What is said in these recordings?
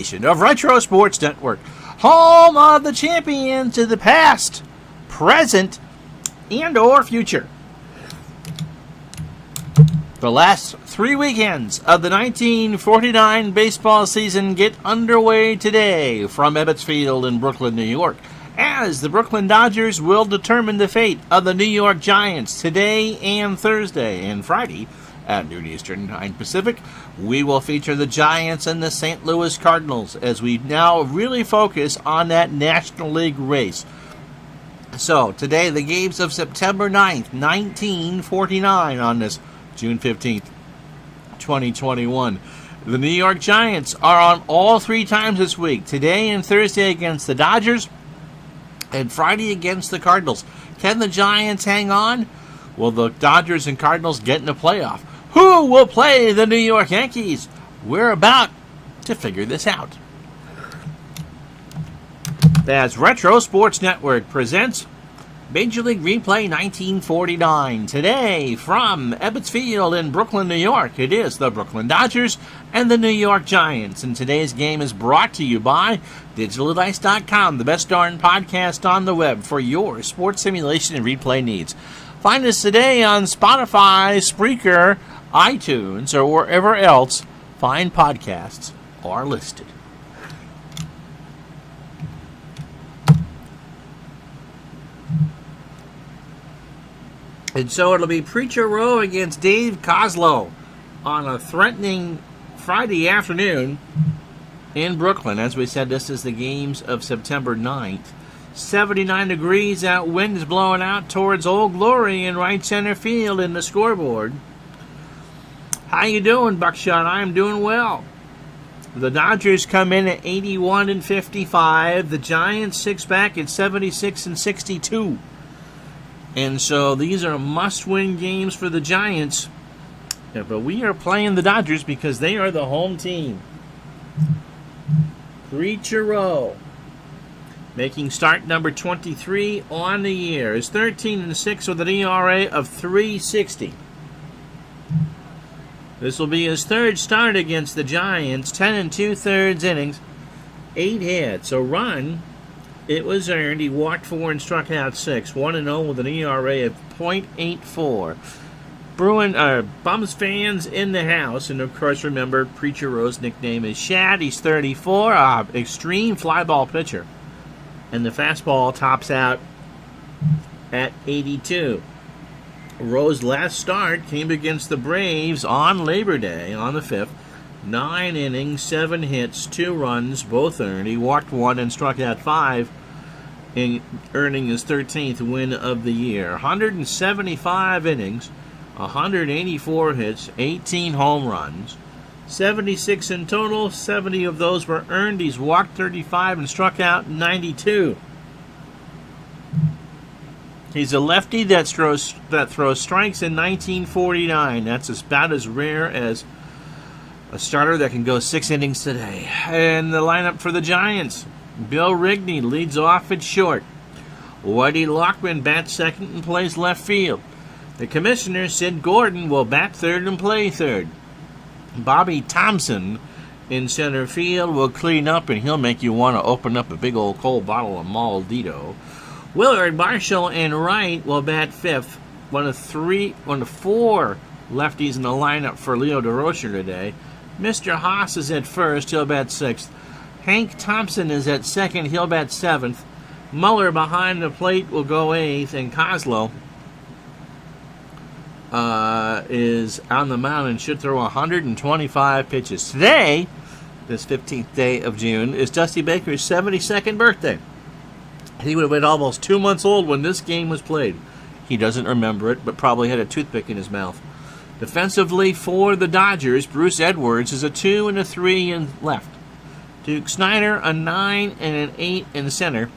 Of Retro Sports Network, home of the champions of the past, present, and or future. The last 3 weekends of the 1949 baseball season get underway today from Ebbets Field in Brooklyn, New York, as the Brooklyn Dodgers will determine the fate of the New York Giants today and Thursday and Friday at noon Eastern, 9 Pacific. We will feature the Giants and the St. Louis Cardinals as we now really focus on that National League race. So, today, the games of September 9th, 1949 on this June 15th, 2021. The New York Giants are on all 3 times this week, today and Thursday against the Dodgers, and Friday against the Cardinals. Can the Giants hang on? Will the Dodgers and Cardinals get in the playoff? Who will play the New York Yankees? We're about to figure this out. As Retro Sports Network presents Major League Replay 1949. Today from Ebbets Field in Brooklyn, New York, it is the Brooklyn Dodgers and the New York Giants. And today's game is brought to you by DigitalDice.com, the best darn podcast on the web for your sports simulation and replay needs. Find us today on Spotify, Spreaker, iTunes, or wherever else fine podcasts are listed. And so it'll be Preacher Row against Dave Kozlow on a threatening Friday afternoon in Brooklyn. As we said, this is the games of September 9th. 79 degrees out, wind is blowing out towards Old Glory in right center field in the scoreboard. How you doing, Buckshot? I am doing well. The Dodgers come in at 81 and 55. The Giants 6 back at 76 and 62. And so these are must-win games for the Giants. Yeah, but we are playing the Dodgers because they are the home team. Preacher Row, making start number 23 on the year, is 13 and 6 with an ERA of 3.60. This will be his third start against the Giants. 10 and 2/3 innings, 8 hits, a run. It was earned. He walked 4 and struck out 6. 1-0 with an ERA of .84. Bums fans in the house, and of course remember Preacher Row's nickname is Shad. He's 34, extreme fly ball pitcher. And the fastball tops out at 82. Row's last start came against the Braves on Labor Day on the 5th. 9 innings, 7 hits, 2 runs, both earned. He walked 1 and struck out 5, earning his 13th win of the year. 175 innings, 184 hits, 18 home runs, 76 in total. 70 of those were earned. He's walked 35 and struck out 92. He's a lefty that throws strikes in 1949. That's about as rare as a starter that can go 6 innings today. And the lineup for the Giants: Bill Rigney leads off at short. Whitey Lockman bats second and plays left field. The commissioner, Sid Gordon, will bat third and play third. Bobby Thompson in center field will clean up, and he'll make you want to open up a big old cold bottle of Maldito. Willard Marshall in right will bat fifth. One of 4 lefties in the lineup for Leo DeRocher today. Mr. Haas is at first. He'll bat 6th. Hank Thompson is at second. He'll bat 7th. Muller behind the plate will go 8th. And Kozlow is on the mound and should throw 125 pitches. Today, this 15th day of June, is Dusty Baker's 72nd birthday. He would have been almost 2 months old when this game was played. He doesn't remember it, but probably had a toothpick in his mouth. Defensively for the Dodgers, Bruce Edwards is a 2 and a 3 in left. Duke Snyder, a 9 and an 8 in center.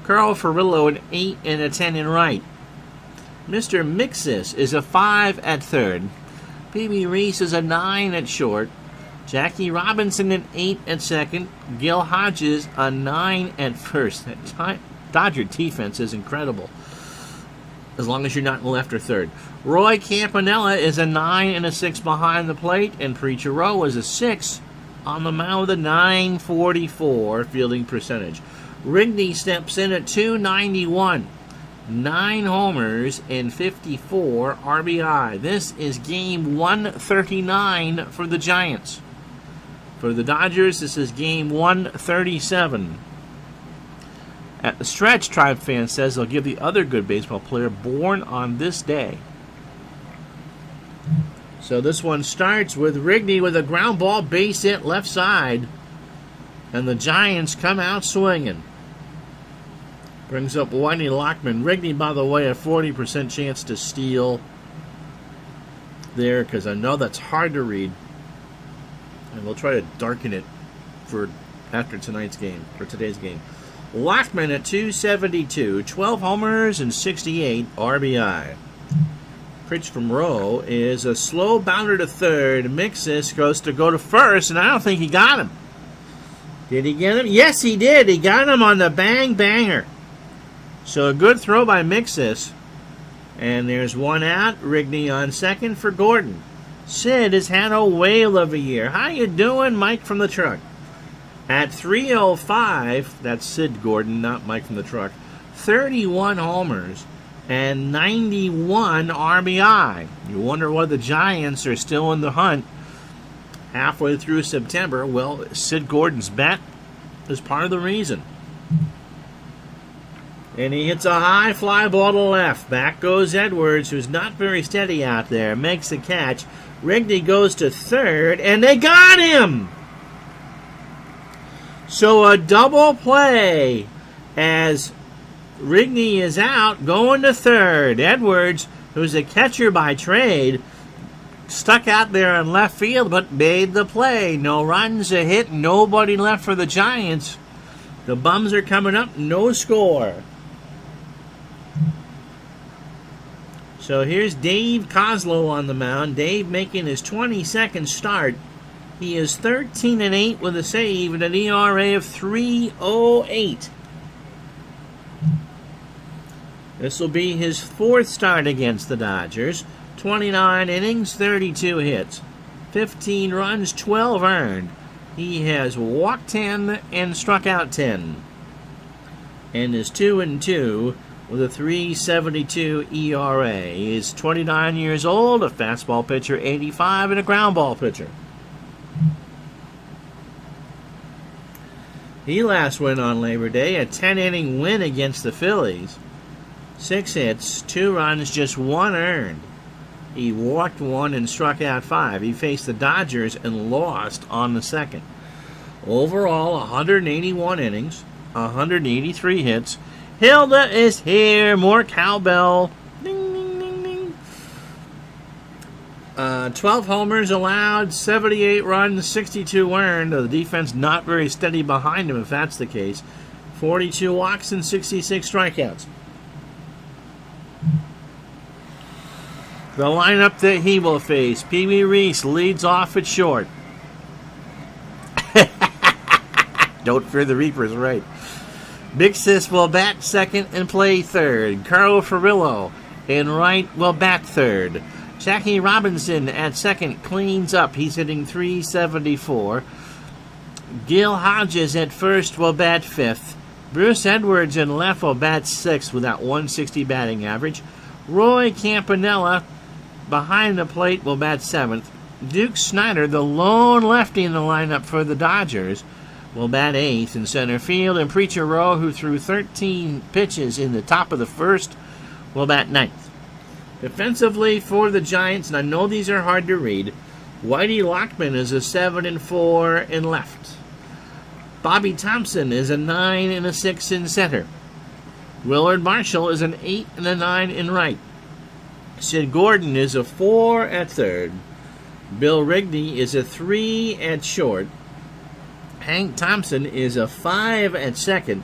Carl Furillo, an 8 and a 10 in right. Mr. Mixis is a 5 at third. P.B. Reese is a 9 at short. Jackie Robinson, an 8 at second. Gil Hodges, a 9 at first. That Dodger defense is incredible, as long as you're not in left or third. Roy Campanella is a 9 and a 6 behind the plate, and Preacher Row is a 6 on the mound with a .944 fielding percentage. Rigney steps in at .291. 9 homers and 54 RBI. This is game 139 for the Giants. For the Dodgers, this is game 137. At the stretch, Tribe fan says they'll give the other good baseball player born on this day. So this one starts with Rigney with a ground ball base hit left side. And the Giants come out swinging. Brings up Whitey Lockman. Rigney, by the way, a 40% chance to steal there, because I know that's hard to read. And we'll try to darken it for after tonight's game, for today's game. Lockman at .272, 12 homers and 68 RBI. Pitch from Rowe is a slow bounder to third. Mixis goes to go to first, and I don't think he got him. Did he get him? Yes, he did. He got him on the bang banger. So a good throw by Mixis. And there's one out. Rigney on second for Gordon. Sid has had a whale of a year. How you doing, Mike from the truck? At .305, that's Sid Gordon, not Mike from the truck, 31 homers and 91 RBI. You wonder why the Giants are still in the hunt halfway through September. Well, Sid Gordon's bat is part of the reason. And he hits a high fly ball to left. Back goes Edwards, who's not very steady out there. Makes a catch. Rigney goes to third, and they got him! So a double play as Rigney is out, going to third. Edwards, who's a catcher by trade, stuck out there in left field, but made the play. No runs, a hit, nobody left for the Giants. The Bums are coming up, no score. So here's Dave Kozlow on the mound. Dave making his 22nd start. He is 13-8 with a save and an ERA of .308. This will be his 4th start against the Dodgers. 29 innings, 32 hits, 15 runs, 12 earned. He has walked 10 and struck out 10. And is 2-2 with a .372 ERA. He is 29 years old, a fastball pitcher, 85, and a ground ball pitcher. He last went on Labor Day, a 10-inning win against the Phillies. 6 hits, 2 runs, just 1 earned. He walked 1 and struck out 5. He faced the Dodgers and lost on the 2nd. Overall, 181 innings, 183 hits. Hilda is here. More cowbell. Ding, ding, ding, ding. 12 homers allowed, 78 runs, 62 earned. The defense not very steady behind him, if that's the case. 42 walks and 66 strikeouts. The lineup that he will face. Pee Wee Reese leads off at short. Don't fear the Reapers, right. Big Sis will bat second and play third. Carl Furillo in right will bat third. Jackie Robinson at second cleans up. He's hitting .374. Gil Hodges at first will bat fifth. Bruce Edwards in left will bat sixth with that .160 batting average. Roy Campanella behind the plate will bat seventh. Duke Snyder, the lone lefty in the lineup for the Dodgers, will bat eighth in center field. And Preacher Rowe, who threw 13 pitches in the top of the first, will bat ninth. Defensively for the Giants, and I know these are hard to read, Whitey Lockman is a 7-4 in left. Bobby Thompson is a 9 and a 6 in center. Willard Marshall is an 8 and a 9 in right. Sid Gordon is a 4 at third. Bill Rigney is a 3 at short. Hank Thompson is a 5 at second.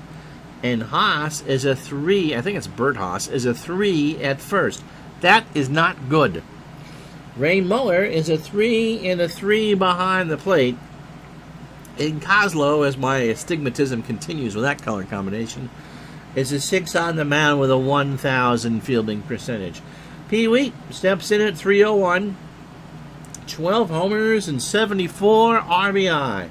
And Haas is a 3, I think it's Bert Haas, is a 3 at first. That is not good. Ray Muller is a 3 and a 3 behind the plate. And Kozlow, as my astigmatism continues with that color combination, is a 6 on the mound with a 1,000 fielding percentage. Pee Wee steps in at .301. 12 homers and 74 RBI.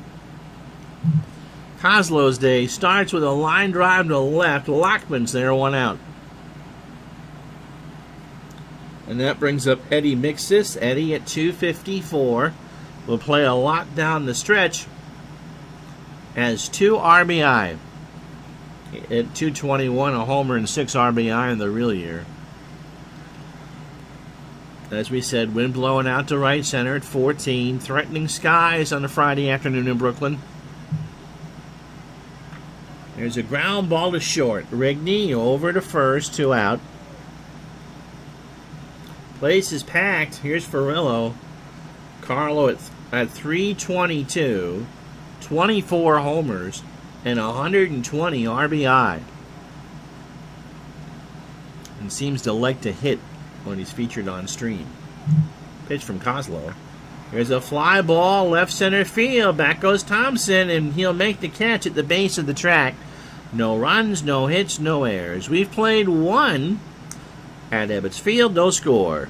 Coslow's day starts with a line drive to left. Lockman's there, 1 out. And that brings up Eddie Mixis. Eddie at 254 will play a lot down the stretch. Has 2 RBI. At 221, a homer and 6 RBI in the real year. As we said, wind blowing out to right center at 14. Threatening skies on a Friday afternoon in Brooklyn. There's a ground ball to short. Rigney over to first, 2 out. Place is packed. Here's Ferrillo. Carlo at 322. 24 homers and 120 RBI. And seems to like to hit when he's featured on stream. Pitch from Coslow. There's a fly ball, left center field. Back goes Thompson, and he'll make the catch at the base of the track. No runs, no hits, no errors. We've played 1 at Ebbets Field, no score.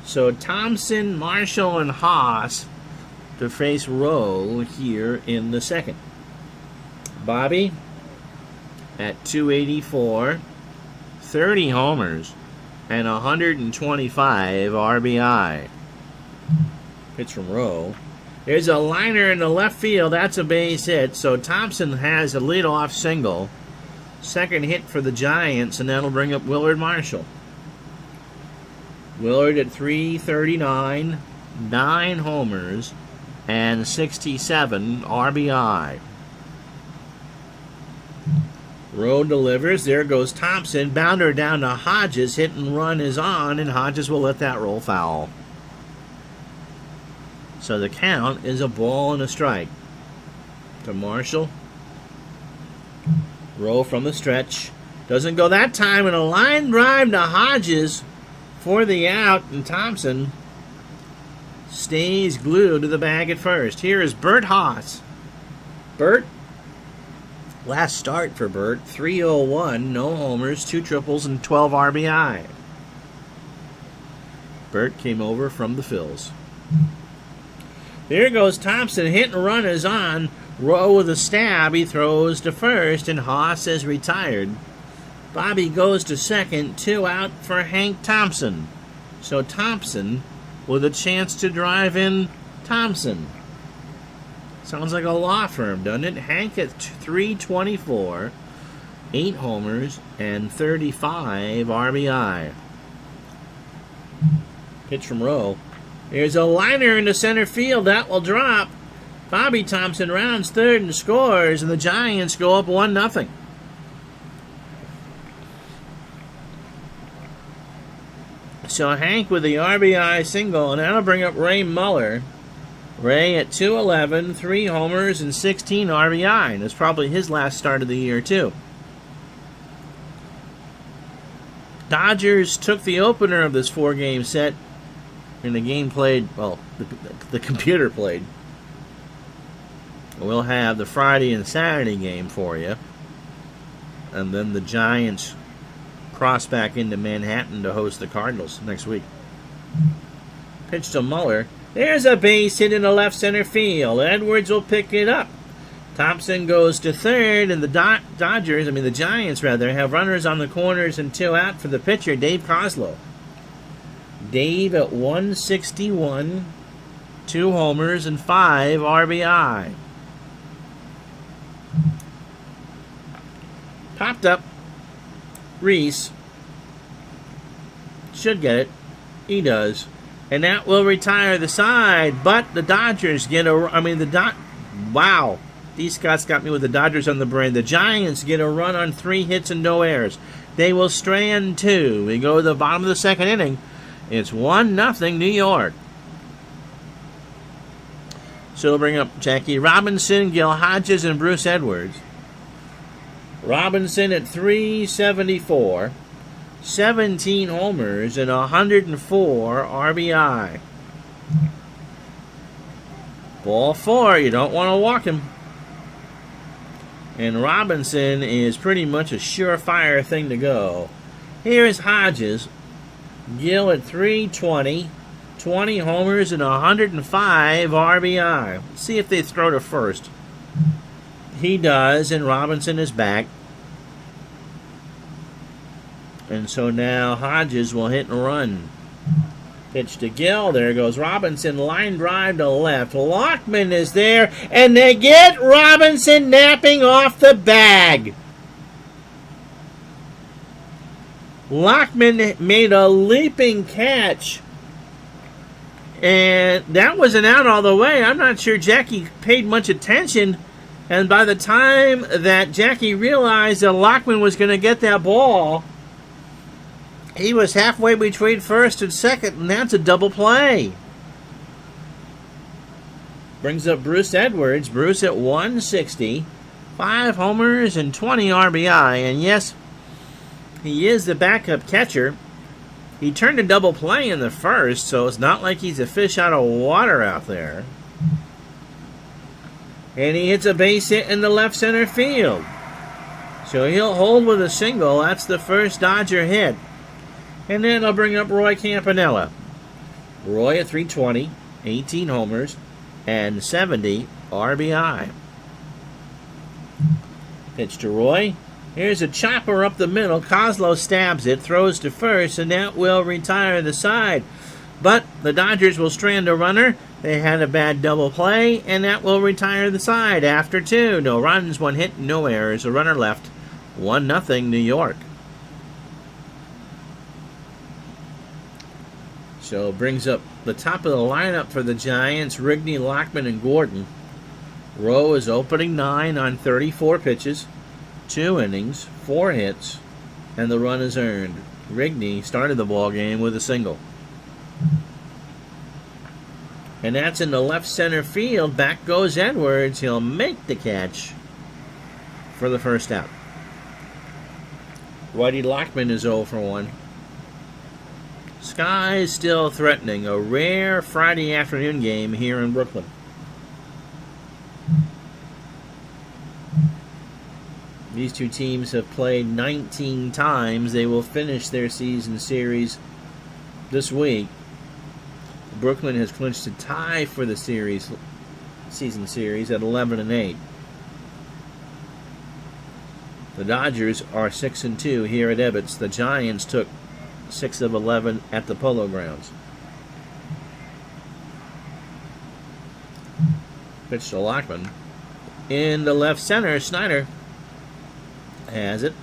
So Thompson, Marshall, and Haas to face Rowe here in the second. Bobby at 284, 30 homers, and 125 RBI. Pitch from Rowe. There's a liner in the left field. That's a base hit. So Thompson has a leadoff single. Second hit for the Giants, and that'll bring up Willard Marshall. Willard at 339, 9 homers, and 67 RBI. Rowe delivers. There goes Thompson. Bounder down to Hodges. Hit and run is on, and Hodges will let that roll foul. So the count is a ball and a strike to Marshall. Rowe from the stretch. Doesn't go that time, and a line drive to Hodges for the out, and Thompson stays glued to the bag at first. Here is Bert Haas. Bert, last start for Bert, 301, no homers, 2 triples, and 12 RBI. Bert came over from the Phils. There goes Thompson. Hit and run is on. Rowe with a stab. He throws to first, and Haas is retired. Bobby goes to second. 2 out for Hank Thompson. So Thompson with a chance to drive in Thompson. Sounds like a law firm, doesn't it? Hank at 324, 8 homers, and 35 RBI. Pitch from Rowe. There's a liner into center field. That will drop. Bobby Thompson rounds third and scores, and the Giants go up 1-0. So Hank with the RBI single, and that'll bring up Ray Muller. Ray at 211, 3 homers, and 16 RBI. And it's probably his last start of the year, too. Dodgers took the opener of this 4-game set. And the game played, well, the computer played. We'll have the Friday and Saturday game for you. And then the Giants cross back into Manhattan to host the Cardinals next week. Pitch to Muller. There's a base hit in the left center field. Edwards will pick it up. Thompson goes to third, and the the Giants, have runners on the corners and 2 out for the pitcher, Dave Coslow. Dave at 161, 2 homers, and 5 RBI. Popped up. Reese should get it. He does. And that will retire the side. But the Dodgers get a... Wow. These Scots got me with the Dodgers on the brain. The Giants get a run on 3 hits and no errors. They will strand 2. We go to the bottom of the second inning. It's 1-0 New York. So we'll bring up Jackie Robinson, Gil Hodges, and Bruce Edwards. Robinson at 374, 17 homers, and 104 RBI. Ball 4, you don't want to walk him. And Robinson is pretty much a surefire thing to go. Here is Hodges. Gil at 320, 20 homers and 105 RBI. Let's see if they throw to first. He does, and Robinson is back. And so now Hodges will hit and run. Pitch to Gill. There goes Robinson. Line drive to left. Lockman is there, and they get Robinson napping off the bag. Lockman made a leaping catch, and that wasn't out all the way. I'm not sure Jackie paid much attention, and by the time that Jackie realized that Lockman was going to get that ball, he was halfway between first and second, and that's a double play. Brings up Bruce Edwards. Bruce at 160. 5 homers and 20 RBI. And yes, he is the backup catcher. He turned a double play in the first, so it's not like he's a fish out of water out there. And he hits a base hit in the left center field. So he'll hold with a single. That's the first Dodger hit. And then I'll bring up Roy Campanella. Roy at 320, 18 homers, and 70 RBI. Pitch to Roy. Here's a chopper up the middle. Kozlo stabs it, throws to first, and that will retire the side. But the Dodgers will strand a runner. They had a bad double play, and that will retire the side after 2. No runs, 1 hit, no errors. A runner left. 1-0 New York. So brings up the top of the lineup for the Giants, Rigney, Lockman, and Gordon. Rowe is opening 9 on 34 pitches, 2 innings, 4 hits, and the run is earned. Rigney started the ball game with a single. And that's in the left center field. Back goes Edwards. He'll make the catch for the first out. Whitey Lockman is 0 for 1. Skies still threatening. A rare Friday afternoon game here in Brooklyn. These two teams have played 19 times. They will finish their season series this week. Brooklyn has clinched a tie for the season series at 11-8. The Dodgers are 6-2 here at Ebbets. The Giants took 6 of 11 at the Polo Grounds. Pitch to Lockman. In the left center, Snyder has it.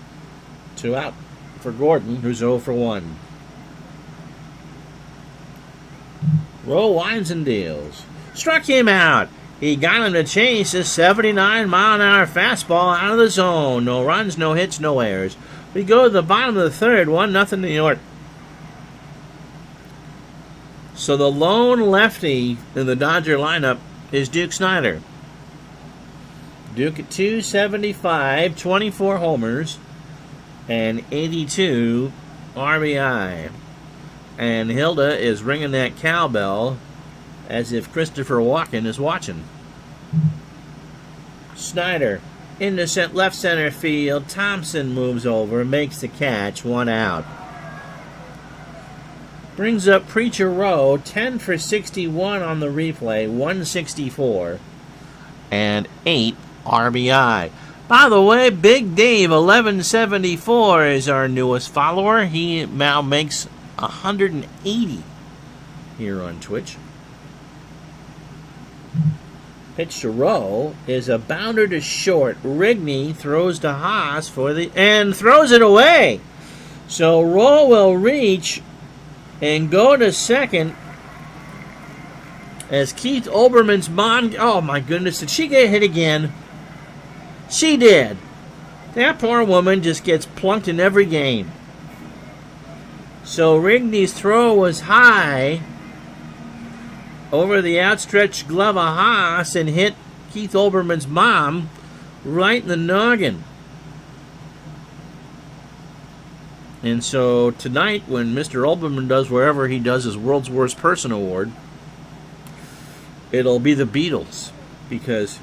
2 out for Gordon, who's 0 for 1. Rowe winds and deals. Struck him out. He got him to chase a 79-mile-an-hour fastball out of the zone. No runs, no hits, no errors. We go to the bottom of the third, 1-0 New York. So the lone lefty in the Dodger lineup is Duke Snyder. Duke at 275, 24 homers, and 82 RBI. And Hilda is ringing that cowbell as if Christopher Walken is watching. Snyder in the left center field. Thompson moves over, makes the catch, 1 out. Brings up Preacher Rowe, 10 for 61 on the replay, 164, and 8 RBI. By the way, Big Dave, 1174, is our newest follower. He now makes 180 here on Twitch. Pitch to Rowe is a bounder to short. Rigney throws to Haas and throws it away. So Rowe will reach and go to second as Keith Olbermann's mom. Oh my goodness, did she get hit again? She did. That poor woman just gets plunked in every game. So Rigney's throw was high over the outstretched glove of Haas and hit Keith Olbermann's mom right in the noggin. And so tonight, when Mr. Olbermann does wherever he does his World's Worst Person Award, it'll be the Beatles, because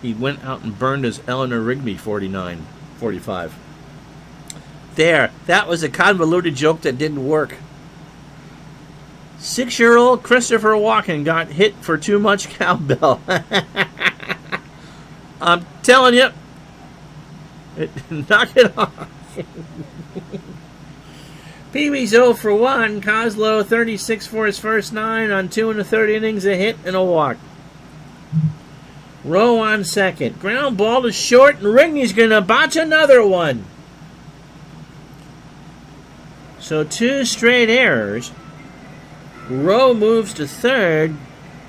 he went out and burned his Eleanor Rigby 45. There, that was a convoluted joke that didn't work. 6-year-old Christopher Walken got hit for too much cowbell. I'm telling you, knock it off. Pee Wee's 0 for 1. Kozlow 36 for his first 9 on 2 1/3 innings, a hit and a walk. Rowe on second. Ground ball to short, and Rigney's going to botch another one. So 2 straight errors. Rowe moves to third.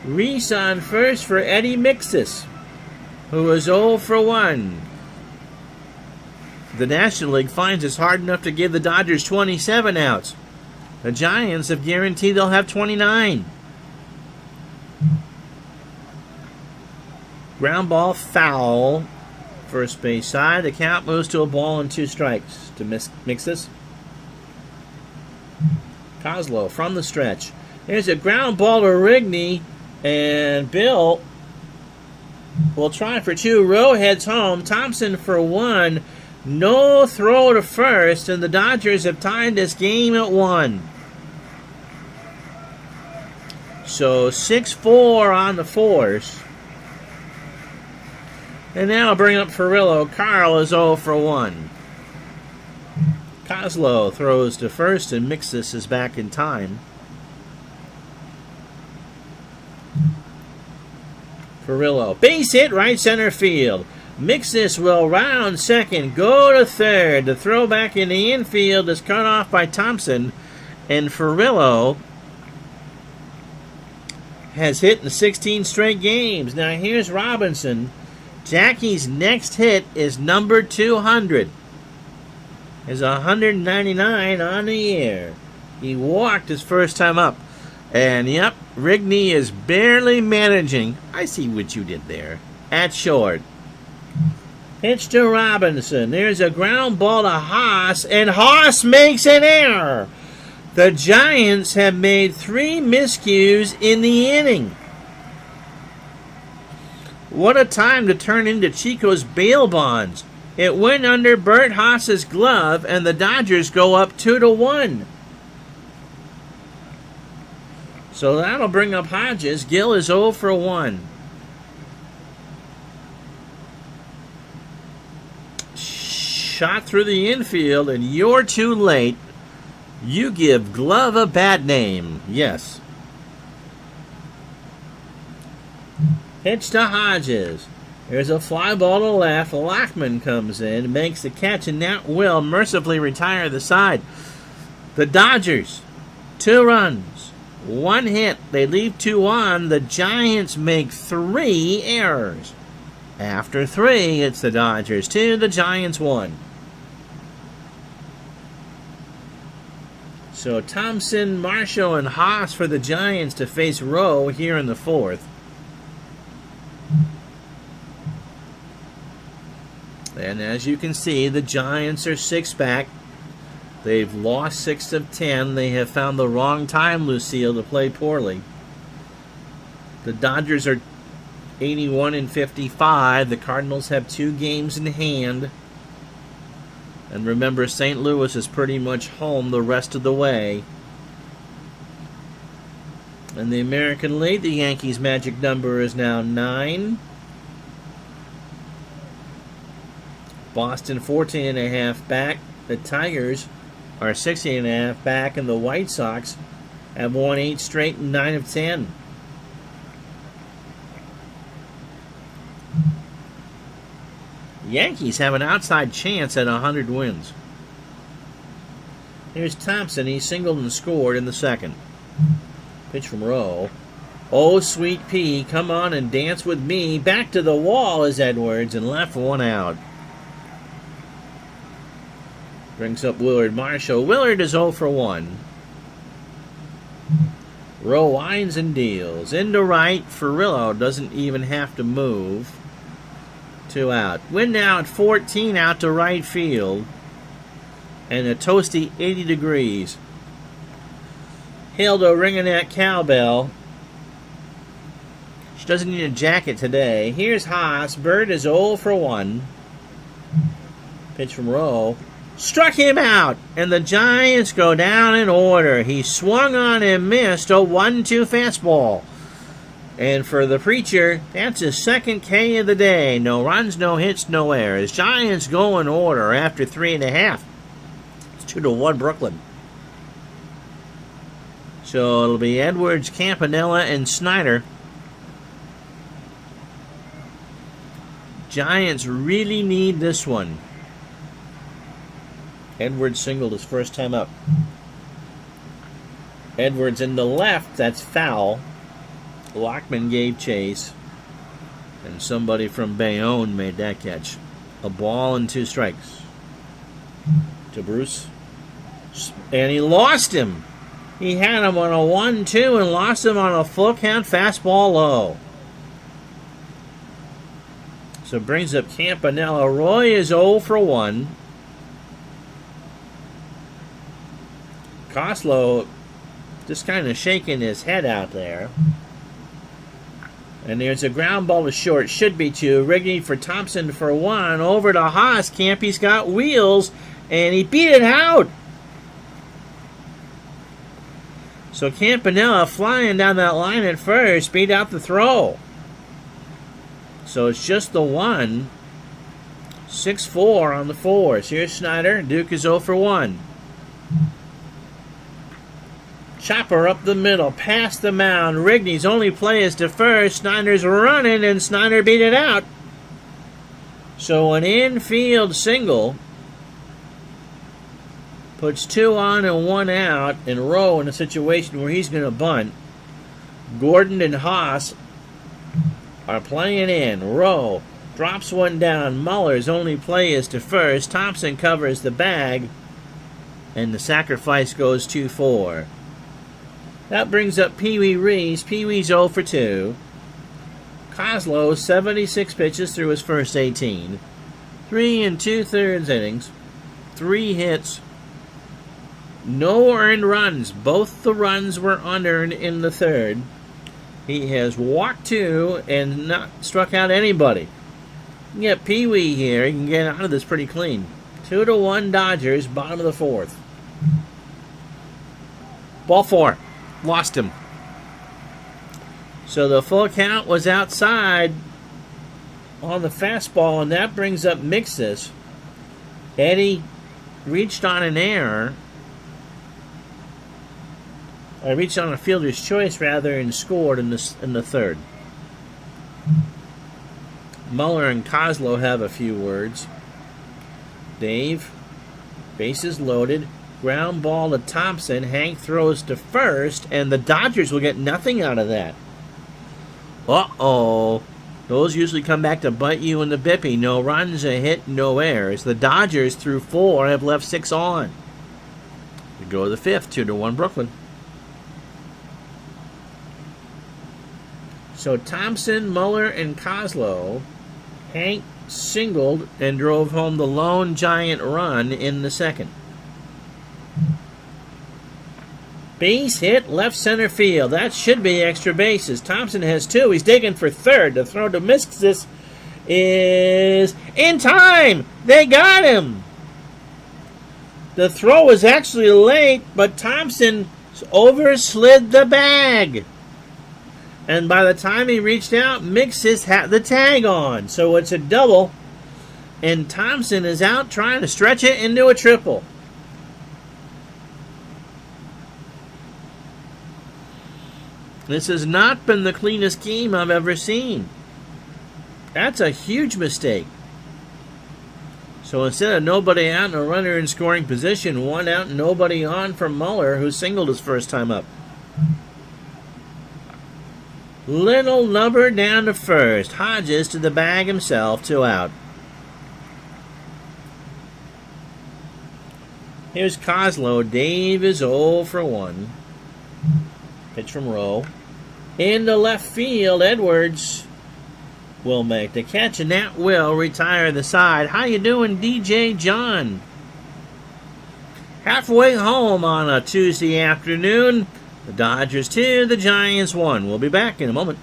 Reese on first for Eddie Mixis, who was 0 for 1. The National League finds it's hard enough to give the Dodgers 27 outs. The Giants have guaranteed they'll have 29. Ground ball foul. First base side. The count moves to a ball and 2 strikes to Mixis. Kozlow from the stretch. There's a ground ball to Rigney, and Bill will try for 2. Rowe heads home. Thompson for 1. No throw to first, and the Dodgers have tied this game at 1. So 6-4 on the force. And now I'll bring up Furillo. Carl is 0 for 1. Kozlow throws to first, and Mixis is back in time. Furillo. Base hit, right center field. Mixis will round second, go to third. The throw back in the infield is cut off by Thompson, and Furillo has hit in 16 straight games. Now here's Robinson. Jackie's next hit is number 200. Is 199 on the year. He walked his first time up. And yep, Rigney is barely managing. I see what you did there. At short. Pitch to Robinson. There's a ground ball to Haas, and Haas makes an error. The Giants have made 3 miscues in the inning. What a time to turn into Chico's bail bonds. It went under Bert Haas's glove, and the Dodgers go up 2-1. So that'll bring up Hodges. Gill is 0 for 1. Shot through the infield, and you're too late. You give glove a bad name. Yes. Pitch to Hodges. There's a fly ball to left. Lockman comes in, makes the catch, and that will mercifully retire the side. The Dodgers, 2 runs, 1 hit. They leave 2 on. The Giants make 3 errors. After 3, it's the Dodgers 2, the Giants 1. So Thompson, Marshall, and Haas for the Giants to face Rowe here in the 4th. And as you can see, the Giants are 6 back. They've lost 6 of 10. They have found the wrong time, Lucille, to play poorly. The Dodgers are 81-55. The Cardinals have 2 games in hand. And remember, St. Louis is pretty much home the rest of the way. In the American League, the Yankees' magic number is now 9. Boston 14.5 back. The Tigers are 16.5 back, and the White Sox have won 8 straight and 9 of 10. Yankees have an outside chance at 100 wins. Here's Thompson. He singled and scored in the 2nd. Pitch from Rowe. Oh, sweet pea, come on and dance with me. Back to the wall is Edwards, and left 1 out. Brings up Willard Marshall. Willard is 0 for 1. Rowe winds and deals. Into right. Furillo doesn't even have to move. 2 out. Wind now at 14 out to right field. And a toasty 80 degrees. Hilda ringing that cowbell. She doesn't need a jacket today. Here's Haas. Bird is 0 for 1. Pitch from Rowe. struck him out, and the Giants go down in order. He swung on and missed a 1-2 fastball. And for the Preacher, that's his second K of the day. No runs, no hits, no errors. Giants go in order after 3.5. It's 2-1 Brooklyn. So it'll be Edwards, Campanella, and Snyder. Giants really need this one. Edwards singled his first time up. Edwards in the left, that's foul. Lockman gave chase. And somebody from Bayonne made that catch. A ball and 2 strikes. To Bruce. And he lost him. He had him on a 1-2 and lost him on a full count fastball low. So brings up Campanella. Roy is 0 for 1. Koslow just kind of shaking his head out there. And there's a ground ball to short. Should be 2. Rigney for Thompson for 1. Over to Haas. Campy's got wheels. And he beat it out. So Campanella flying down that line at first. Beat out the throw. So it's just the 1. 6-4 on the 4s. Here's Snyder. Duke is 0 for 1. Chopper up the middle, past the mound. Rigney's only play is to first. Snyder's running, and Snyder beat it out. So an infield single puts 2 on and 1 out, and Rowe in a situation where he's going to bunt. Gordon and Haas are playing in. Rowe drops one down. Muller's only play is to first. Thompson covers the bag, and the sacrifice goes 2-4. That brings up Pee Wee Reese. Pee Wee's 0 for 2. Koslow, 76 pitches through his first 18. 3 2/3 innings. 3 hits. No earned runs. Both the runs were unearned in the third. He has walked 2 and not struck out anybody. You can get Pee Wee here. He can get out of this pretty clean. 2-1 Dodgers, bottom of the 4th. Ball 4. Lost him. So the full count was outside on the fastball, and that brings up Mixis. Eddie reached on an error. I reached on a fielder's choice, rather, and scored in the third. Muller and Koslow have a few words. Dave, bases loaded. Ground ball to Thompson. Hank throws to first, and the Dodgers will get nothing out of that. Uh-oh. Those usually come back to bite you in the bippy. No runs, a hit, no errors. The Dodgers, through 4, have left 6 on. We go to the 5th, 2-1 Brooklyn. So Thompson, Muller, and Koslow. Hank singled and drove home the lone Giant run in the second. Base hit left center field. That should be extra bases. Thompson has 2. He's digging for third. The throw to Mixis is in time. They got him. The throw was actually late, but Thompson overslid the bag. And by the time he reached out, Mixis had the tag on. So it's a double. And Thompson is out trying to stretch it into a triple. This has not been the cleanest game I've ever seen. That's a huge mistake. So instead of nobody out and a runner in scoring position, 1 out and nobody on for Muller, who singled his first time up. Little number down to first. Hodges to the bag himself, 2 out. Here's Koslow. Dave is 0 for 1. Pitch from Rowe. Into left field, Edwards will make the catch, and that will retire the side. How you doing, DJ John? Halfway home on a Tuesday afternoon. The Dodgers 2, the Giants 1. We'll be back in a moment.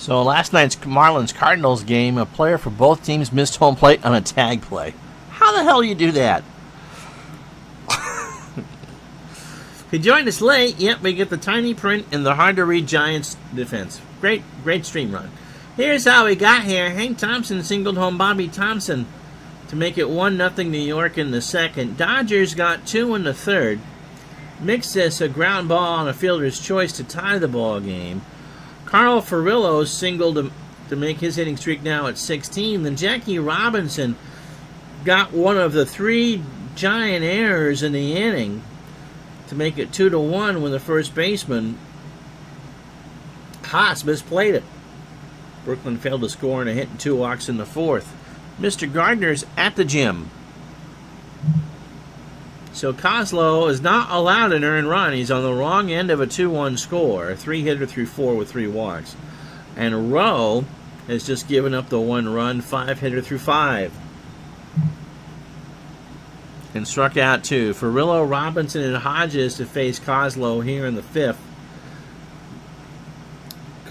So last night's Marlins-Cardinals game, a player for both teams missed home plate on a tag play. How the hell do you do that? If you joined us late, yep, we get the tiny print in the hard-to-read Giants defense. Great stream run. Here's how we got here. Hank Thompson singled home Bobby Thompson to make it 1-0 New York in the second. Dodgers got 2 in the third. Mixed this a ground ball on a fielder's choice to tie the ball game. Carl Furillo singled to make his hitting streak now at 16. Then Jackie Robinson got one of the 3 giant errors in the inning to make it 2-1 when the first baseman, Haas, misplayed it. Brooklyn failed to score and a hit and 2 walks in the fourth. Mr. Gardner's at the gym. So Kozlo is not allowed an earned run. He's on the wrong end of a 2-1 score. A 3-hitter through 4 with 3 walks. And Rowe has just given up the 1 run, 5-hitter through 5. And struck out 2. Furillo, Robinson, and Hodges to face Kozlo here in the 5th.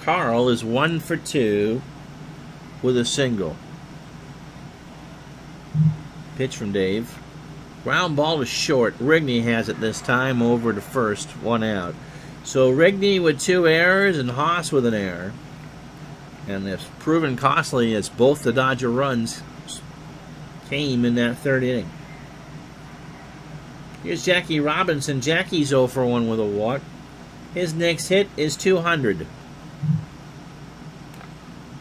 Carl is 1 for 2 with a single. Pitch from Dave. Ground ball is short. Rigney has it this time over to first, 1 out. So Rigney with 2 errors and Haas with an error. And it's proven costly as both the Dodger runs came in that 3rd inning. Here's Jackie Robinson. Jackie's 0 for 1 with a walk. His next hit is 200.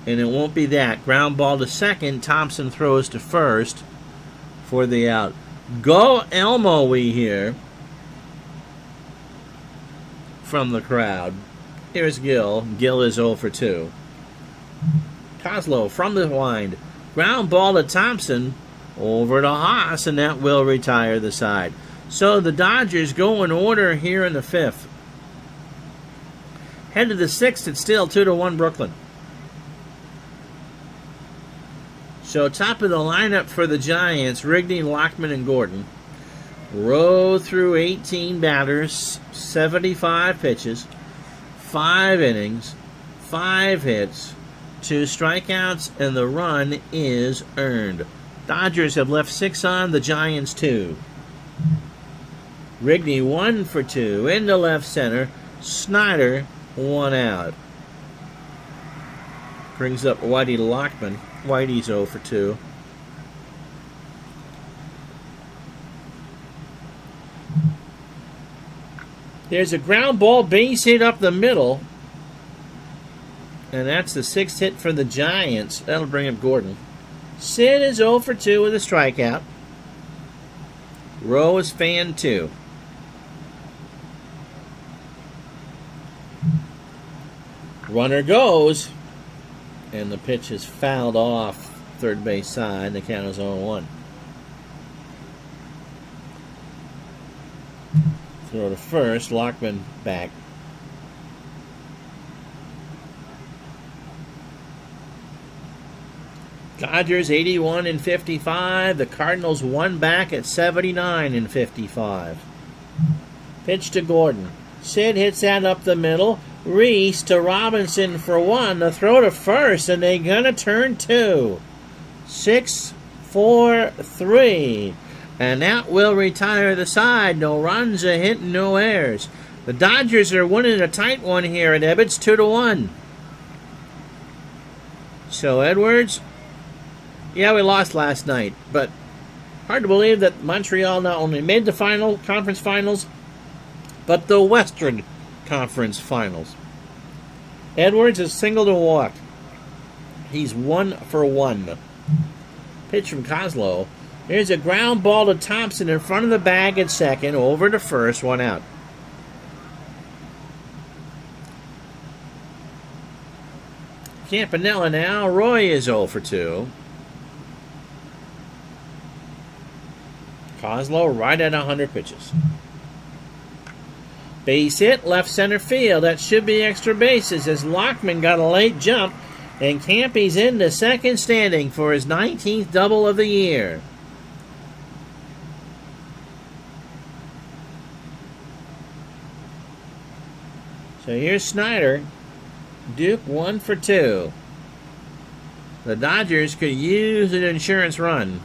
And it won't be that. Ground ball to second. Thompson throws to first for the out. Go Elmo, we hear from the crowd. Here's Gill. Gill is 0 for 2. Kozlo from the wind. Ground ball to Thompson over to Haas, and that will retire the side. So the Dodgers go in order here in the 5th. Head to the 6th, it's still 2-1 Brooklyn. So top of the lineup for the Giants, Rigney, Lockman, and Gordon. Row through 18 batters, 75 pitches, 5 innings, 5 hits, 2 strikeouts, and the run is earned. Dodgers have left 6 on, the Giants 2. Rigney 1 for 2 into left center. Snyder 1 out. Brings up Whitey Lockman. Whitey's 0 for 2. There's a ground ball base hit up the middle. And that's the 6th hit for the Giants. That'll bring up Gordon. Sid is 0 for 2 with a strikeout. Rowe is fan 2. Runner goes. And the pitch is fouled off third base side. The count is 0-1. Throw to first. Lockman back. Dodgers 81 and 55. The Cardinals 1 back at 79 and 55. Pitch to Gordon. Sid hits that up the middle. Reese to Robinson for 1. The throw to first, and they're going to turn 2. 6-4-3. And that will retire the side. No runs, a hit, and no errors. The Dodgers are winning a tight one here at Ebbets, 2-1. So Edwards, yeah, we lost last night, but hard to believe that Montreal not only made the conference finals, but the Western Conference Finals. Edwards is single to walk. He's 1 for 1. Pitch from Kozlo. There's a ground ball to Thompson in front of the bag at second, over to first, 1 out. Campanella now. Roy is 0 for 2. Kozlo right at 100 pitches. Base hit, left center field. That should be extra bases as Lockman got a late jump, and Campy's into second standing for his 19th double of the year. So here's Snyder. Duke 1 for 2. The Dodgers could use an insurance run.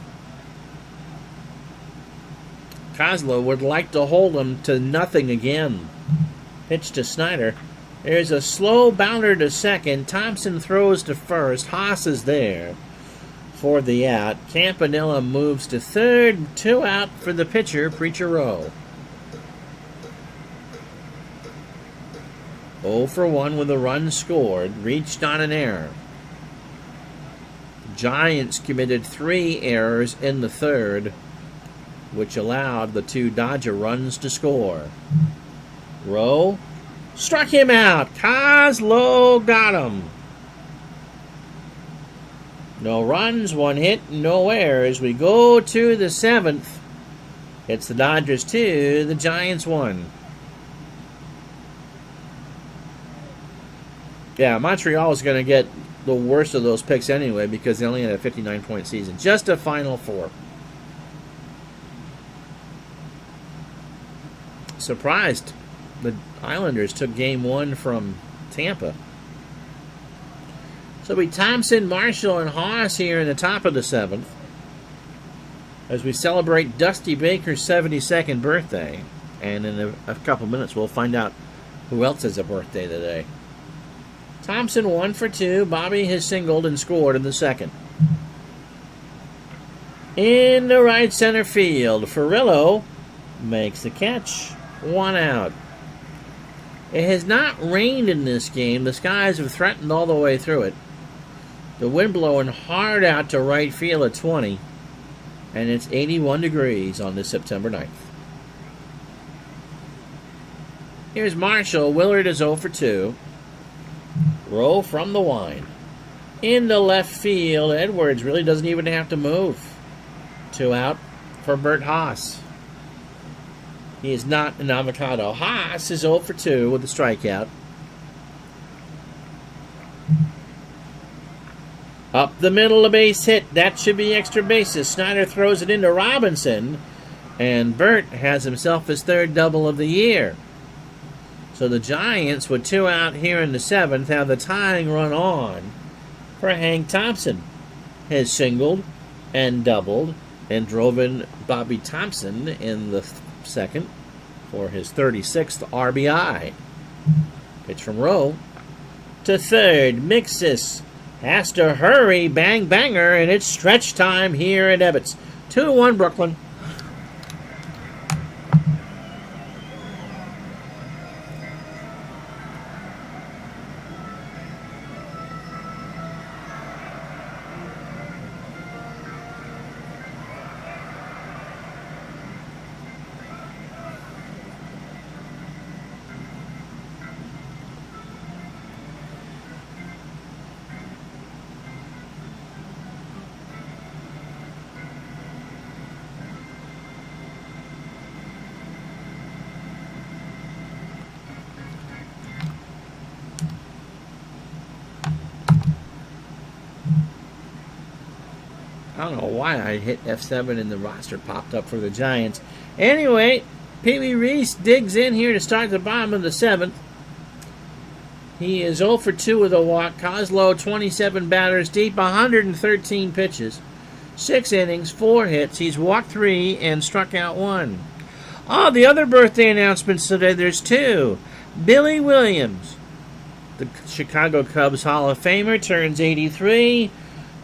Kozlo would like to hold them to nothing again. Pitch to Snyder. There's a slow bounder to second. Thompson throws to first. Haas is there for the out. Campanella moves to third. 2 out for the pitcher, Preacher Rowe. 0 for 1 with a run scored. Reached on an error. Giants committed 3 errors in the third, which allowed the 2 Dodger runs to score. Rowe struck him out. Kozlo got him. No runs, 1 hit, no errors. We go to the 7th. It's the Dodgers 2, the Giants 1. Yeah, Montreal is going to get the worst of those picks anyway because they only had a 59-point season. Just a Final Four. Surprised the Islanders took Game 1 from Tampa. So it'll be Thompson, Marshall, and Haas here in the top of the 7th as we celebrate Dusty Baker's 72nd birthday. And in a couple minutes we'll find out who else has a birthday today. Thompson 1 for 2. Bobby has singled and scored in the second. In the right center field, Ferrillo makes the catch. 1 out. It has not rained in this game. The skies have threatened all the way through it. The wind blowing hard out to right field at 20. And it's 81 degrees on this September 9th. Here's Marshall. Willard is 0 for 2. Rowe from the wine. In the left field, Edwards really doesn't even have to move. 2 out for Bert Haas. He is not an avocado. Haas is 0 for 2 with a strikeout. Up the middle, a base hit. That should be extra bases. Snyder throws it into Robinson. And Bert has himself his 3rd double of the year. So the Giants, with 2 out here in the 7th, have the tying run on for Hank Thompson. Has singled and doubled and drove in Bobby Thompson in the 2nd for his 36th RBI. Pitch from Rowe to 3rd. Mixis has to hurry. Bang banger, and it's stretch time here at Ebbets. 2-1 Brooklyn. I don't know why I hit F7 and the roster popped up for the Giants. Anyway, Pee Wee Reese digs in here to start the bottom of the 7th. He is 0 for 2 with a walk. Kozlo, 27 batters deep, 113 pitches, 6 innings, 4 hits. He's walked 3 and struck out 1. Oh, the other birthday announcements today, there's 2. Billy Williams, the Chicago Cubs Hall of Famer, turns 83.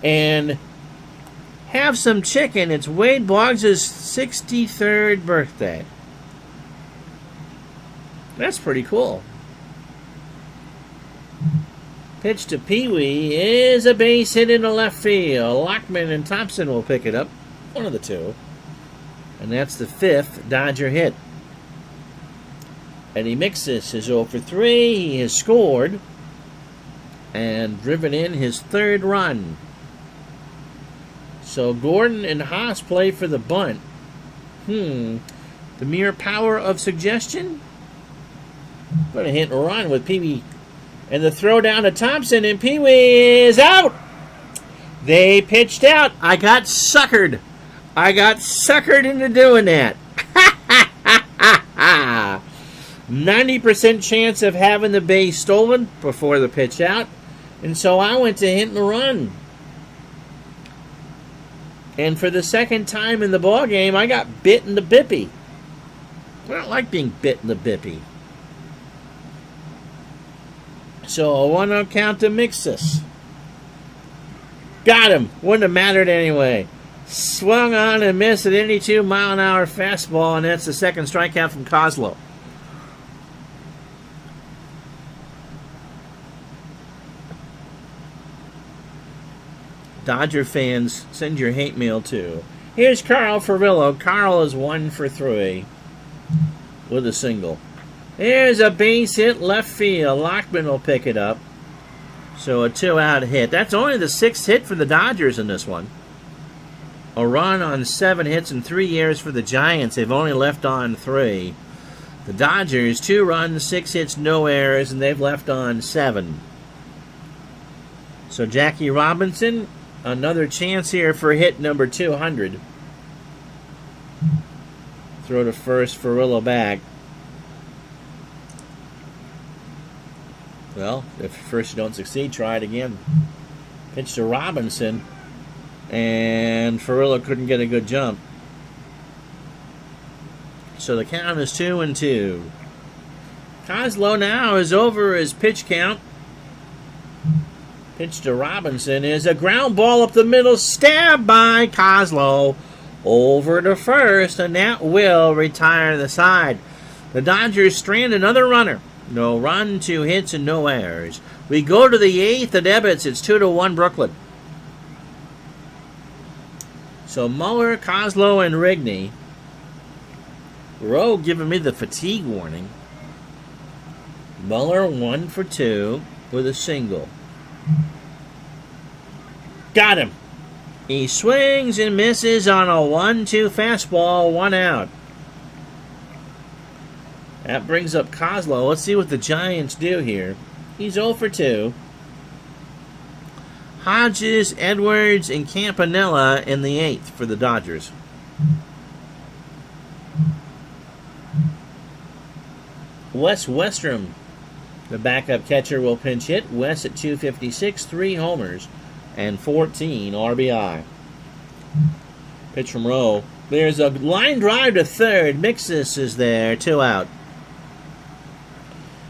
And have some chicken. It's Wade Boggs' 63rd birthday. That's pretty cool. Pitch to Pee Wee is a base hit into left field. Lockman and Thompson will pick it up. One of the two. And that's the 5th Dodger hit. Eddie Mixis is 0 for 3. He has scored and driven in his 3rd run. So Gordon and Haas play for the bunt. The mere power of suggestion? Going to hit and run with Pee Wee. And the throw down to Thompson, and Pee Wee is out. They pitched out. I got suckered. into doing that. 90% chance of having the base stolen before the pitch out. And so I went to hit and run. And for the second time in the ball game, I got bit in the bippy. I don't like being bit in the bippy. So a 1-0 count to Mixus. Got him. Wouldn't have mattered anyway. Swung on and missed an 82-mile-an-hour fastball, and that's the second strikeout from Kozlo. Dodger fans, send your hate mail too. Here's Carl Furillo. Carl is 1 for 3 with a single. Here's a base hit left field. Lockman will pick it up. So a 2-out hit. That's only the 6th hit for the Dodgers in this one. A run on 7 hits in 3 years for the Giants. They've only left on 3. The Dodgers, 2 runs, 6 hits, no errors, and they've left on 7. So Jackie Robinson, another chance here for hit number 200. Throw to first, Furillo back. Well, if first you don't succeed, try it again. Pitch to Robinson, and Furillo couldn't get a good jump. So the count is 2-2. Kozlo now is over his pitch count. Pitch to Robinson is a ground ball up the middle, stabbed by Kozlo. Over to first, and that will retire the side. The Dodgers strand another runner. No run, 2 hits, and no errors. We go to the 8th at Ebbets. It's 2-1 Brooklyn. So Muller, Kozlo, and Rigney. Rowe giving me the fatigue warning. Muller 1 for 2 with a single. Got him. He swings and misses on a 1-2 fastball, 1 out. That brings up Kozlo. Let's see what the Giants do here. He's 0 for 2. Hodges, Edwards, and Campanella in the 8th for the Dodgers. Wes Westrom, the backup catcher, will pinch hit. Wes at 256, 3 homers, and 14 RBI. Pitch from Rowe. There's a line drive to third. Mixus is there, 2 out.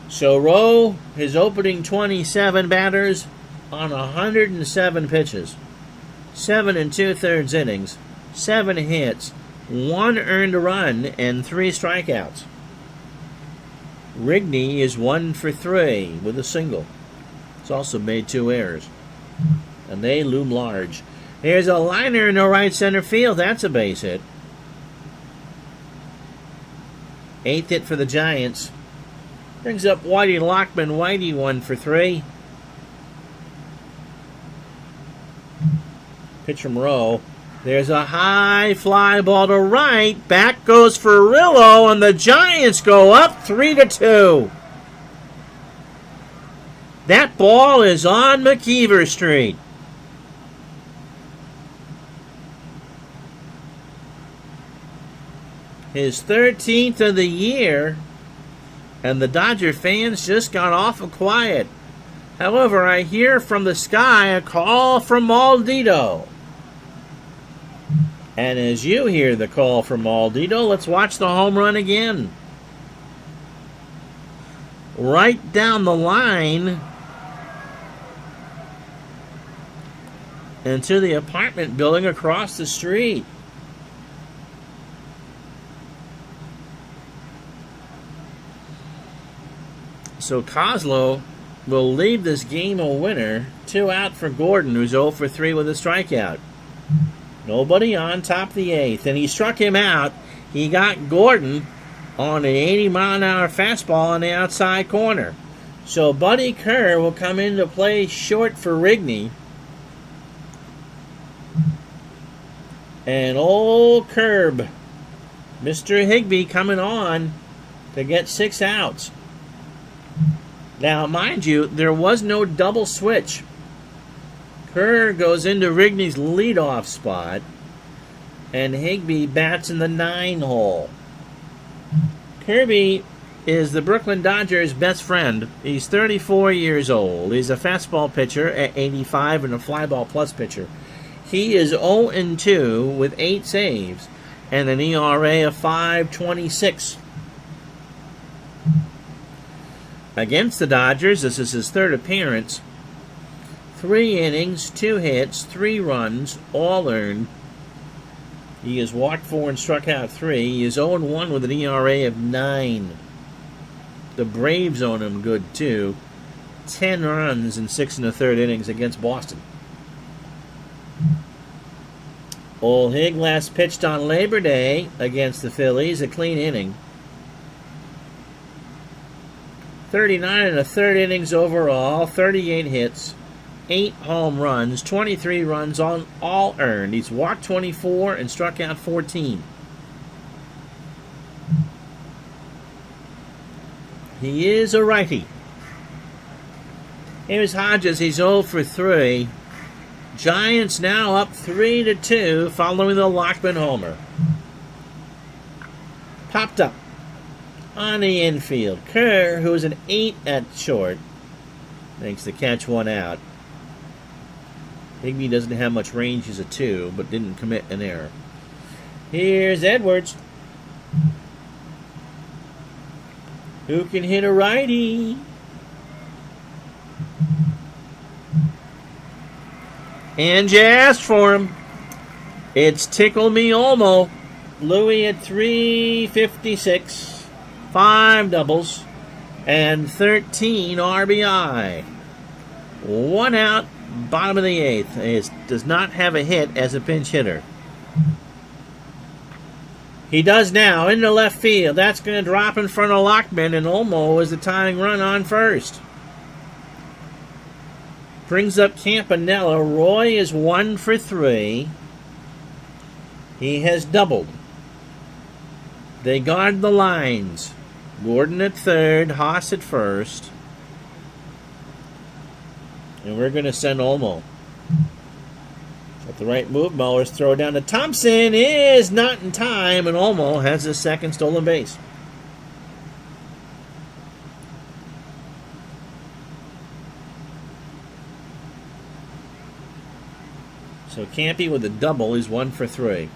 So Rowe, his opening 27 batters on 107 pitches. 7 2/3 innings, 7 hits, 1 earned run, and 3 strikeouts. Rigney is 1 for 3 with a single. He's also made 2 errors. And they loom large. Here's a liner in the right center field. That's a base hit. 8th hit for the Giants. Brings up Whitey Lockman. Whitey 1 for 3. Pitch from Rowe. There's a high fly ball to right. Back goes Furillo, and the Giants go up 3-2. That ball is on McKeever Street. His 13th of the year, and the Dodger fans just got awful quiet. However, I hear from the sky a call from Maldito. And as you hear the call from Maldito, let's watch the home run again. Right down the line into the apartment building across the street. So Kozlo will leave this game a winner. 2 out for Gordon, who's 0 for 3 with a strikeout. Nobody on, top of the 8th. And he struck him out. He got Gordon on an 80-mile-an-hour fastball on the outside corner. So Buddy Kerr will come into play short for Rigney. And old Curb, Mr. Higbee, coming on to get 6 outs. Now, mind you, there was no double switch. Kerr goes into Rigney's leadoff spot, and Higbee bats in the 9 hole. Kirby is the Brooklyn Dodgers' best friend. He's 34 years old. He's a fastball pitcher at 85 and a flyball plus pitcher. He is 0-2 with 8 saves and an ERA of 5.26. Against the Dodgers, this is his third appearance. 3 innings, 2 hits, 3 runs, all earned. He has walked 4 and struck out 3. He is 0-1 with an ERA of 9. The Braves own him good, too. 10 runs in 6 1/3 innings against Boston. Old Hig last pitched on Labor Day against the Phillies, a clean inning. 39 1/3 innings overall, 38 hits, 8 home runs, 23 runs on all earned. He's walked 24 and struck out 14. He is a righty. Here's Hodges. He's 0 for 3. Giants now up 3-2 following the Lockman homer. Popped up on the infield. Kerr, who was an 8 at short, makes the catch 1 out. Higbee doesn't have much range as a 2, but didn't commit an error. Here's Edwards, who can hit a righty. And you asked for him. It's Tickle Me Olmo. Louis at 356, 5 doubles, and 13 RBI. 1 out, bottom of the 8th. He does not have a hit as a pinch hitter. He does now into left field. That's going to drop in front of Lockman, and Olmo is the tying run on first. Brings up Campanella. Roy is 1 for 3. He has doubled. They guard the lines. Gordon at third, Haas at first. And we're going to send Olmo. At the right move, Mueller's throw down to Thompson is not in time, and Olmo has his second stolen base. So Campy with a double is 1 for 3.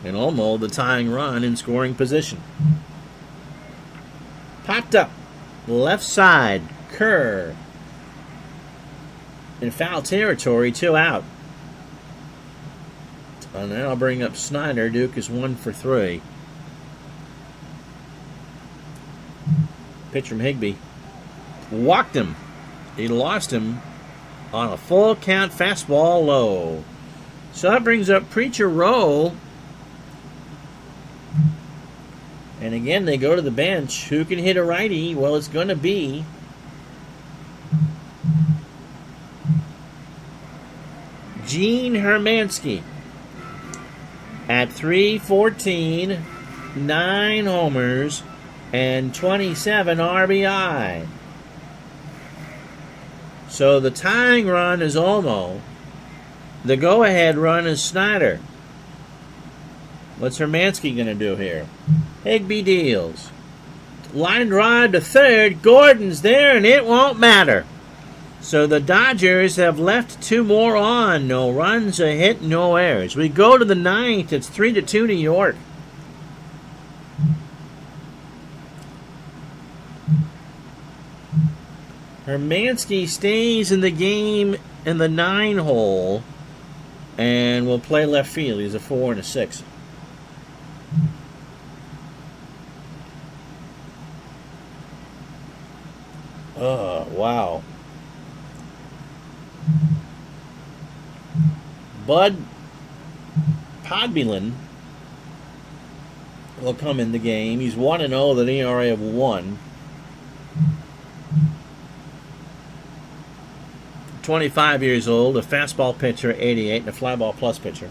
And Olmo the tying run in scoring position. Popped up. Left side. Kerr. In foul territory, 2 out. And then I'll bring up Snyder. Duke is 1 for 3. Pitch from Higbee. Walked him. He lost him on a full count fastball low. So that brings up Preacher Rowe. And again, they go to the bench. Who can hit a righty? Well, it's going to be Gene Hermansky. At 314, 9 homers, and 27 RBI. So the tying run is Olmo. The go-ahead run is Snyder. What's Hermansky going to do here? Higbee deals. Line drive to third. Gordon's there, and it won't matter. So the Dodgers have left 2 more on. No runs, a hit, no errors. We go to the 9th. It's 3-2 New York. Hermansky stays in the game in the 9 hole and will play left field. He's a 4 and a 6. Oh, wow. Bud Podbelan will come in the game. He's 1-0 with an ERA of 1. 25 years old, a fastball pitcher, 88, and a flyball plus pitcher.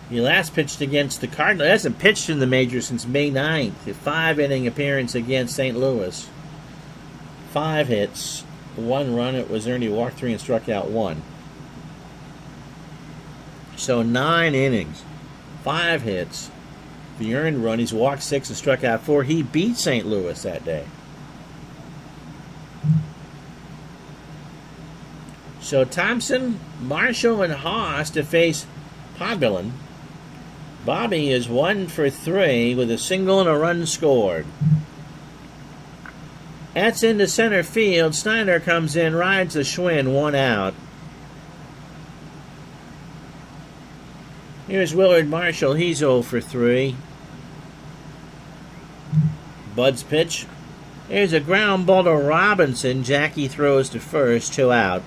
He last pitched against the Cardinals. He hasn't pitched in the majors since May 9th. A 5-inning appearance against St. Louis. 5 hits, 1 run. It was earned. He walked 3 and struck out 1. So 9 innings, 5 hits, The earned run, he's walked 6 and struck out 4. He beat St. Louis that day. So Thompson, Marshall, and Haas to face Podvillan. Bobby is 1 for 3 with a single and a run scored. That's into center field. Snyder comes in, rides the Schwinn, 1 out. Here's Willard Marshall. He's 0 for 3. Bud's pitch. There's a ground ball to Robinson. Jackie throws to first, 2 out.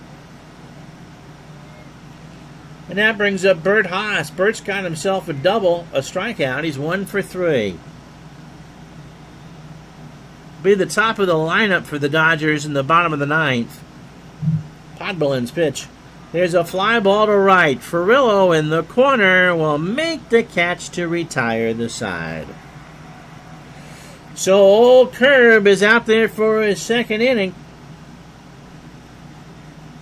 And that brings up Bert Haas. Bert's got himself a double, a strikeout. He's 1 for 3. Be the top of the lineup for the Dodgers in the bottom of the 9th. Podvillan's pitch. There's a fly ball to right. Furillo in the corner will make the catch to retire the side. So old Curb is out there for his second inning.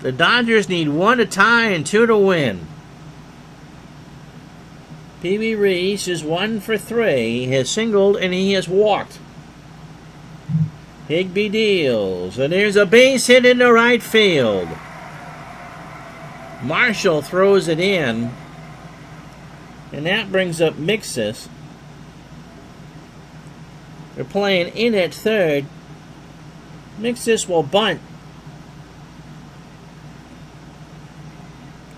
The Dodgers need 1 to tie and 2 to win. Pee-wee Reese is 1 for 3. He has singled and he has walked. Higbee deals, and there's a base hit into right field. Marshall throws it in, and that brings up Mixis. They're playing in at third. Mixis will bunt.